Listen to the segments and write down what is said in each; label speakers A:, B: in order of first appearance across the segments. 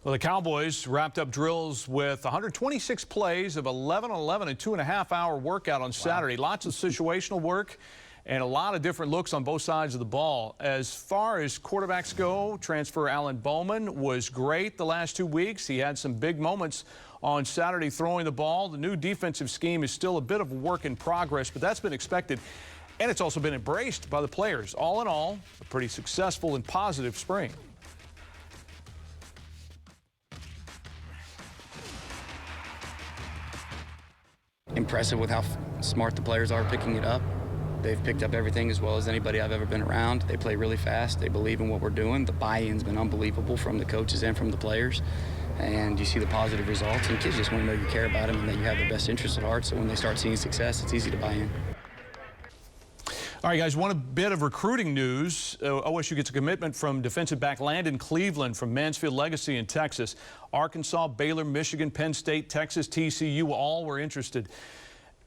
A: Well, the Cowboys wrapped up drills with 126 plays of 11-11, a 2.5-hour workout on Saturday. Wow. Lots of situational work and a lot of different looks on both sides of the ball. As far as quarterbacks go, transfer Alan Bowman was great the last 2 weeks. He had some big moments on Saturday throwing the ball. The new defensive scheme is still a bit of a work in progress, but that's been expected. And it's also been embraced by the players. All in all, a pretty successful and positive spring.
B: Impressive with how smart the players are picking it up. They've picked up everything as well as anybody I've ever been around. They play really fast. They believe in what we're doing. The buy-in's been unbelievable from the coaches and from the players. And you see the positive results, and kids just want to know you care about them and that you have their best interest at heart. So when they start seeing success, it's easy to buy in.
A: All right, guys, one bit of recruiting news. OSU gets a commitment from defensive back Landon Cleveland from Mansfield Legacy in Texas. Arkansas, Baylor, Michigan, Penn State, Texas, TCU, all were interested.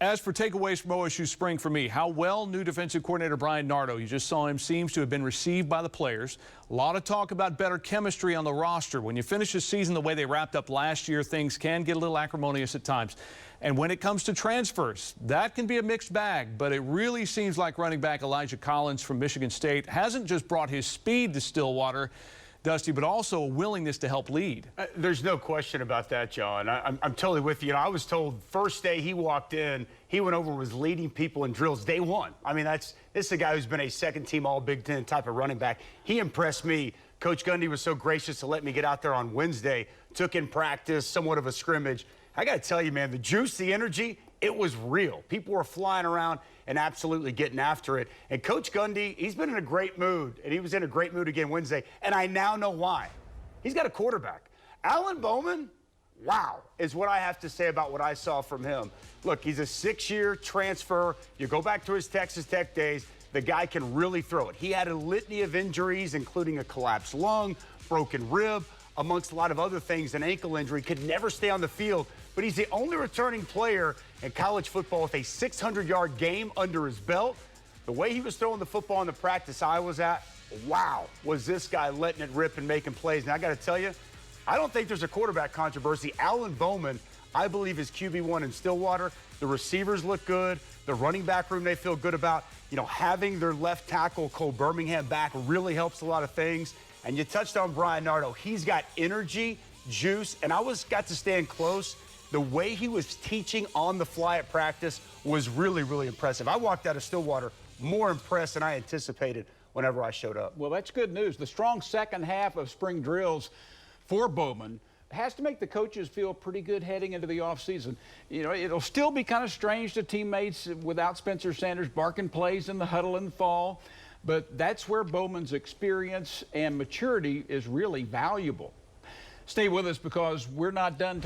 A: As for takeaways from OSU spring for me, how well new defensive coordinator Brian Nardo, you just saw him, seems to have been received by the players. A lot of talk about better chemistry on the roster. When you finish the season the way they wrapped up last year, things can get a little acrimonious at times. And when it comes to transfers, that can be a mixed bag, but it really seems like running back Elijah Collins from Michigan State hasn't just brought his speed to Stillwater, Dusty, but also a willingness to help lead.
C: There's no question about that, John. I'm totally with you. I was told first day he walked in, he went over and was leading people in drills day one. I mean, this is a guy who's been a second-team All-Big Ten type of running back. He impressed me. Coach Gundy was so gracious to let me get out there on Wednesday, took in practice, somewhat of a scrimmage. I got to tell you, man, the juice, the energy, it was real. People were flying around and absolutely getting after it. And Coach Gundy, he's been in a great mood, and he was in a great mood again Wednesday, and I now know why. He's got a quarterback. Alan Bowman, wow, is what I have to say about what I saw from him. Look, he's a 6-year transfer. You go back to his Texas Tech days, the guy can really throw it. He had a litany of injuries, including a collapsed lung, broken rib, amongst a lot of other things, an ankle injury, could never stay on the field. But he's the only returning player in college football with a 600-yard game under his belt. The way he was throwing the football in the practice I was at, wow, was this guy letting it rip and making plays. Now, I got to tell you, I don't think there's a quarterback controversy. Alan Bowman, I believe, is QB1 in Stillwater. The receivers look good. The running back room they feel good about. You know, having their left tackle, Cole Birmingham, back really helps a lot of things. And you touched on Brian Nardo. He's got energy, juice, and I got to stand close. The way he was teaching on the fly at practice was really, really impressive. I walked out of Stillwater more impressed than I anticipated whenever I showed up.
D: Well, that's good news. The strong second half of spring drills for Bowman has to make the coaches feel pretty good heading into the offseason. You know, it'll still be kind of strange to teammates without Spencer Sanders barking plays in the huddle in the fall, but that's where Bowman's experience and maturity is really valuable. Stay with us because we're not done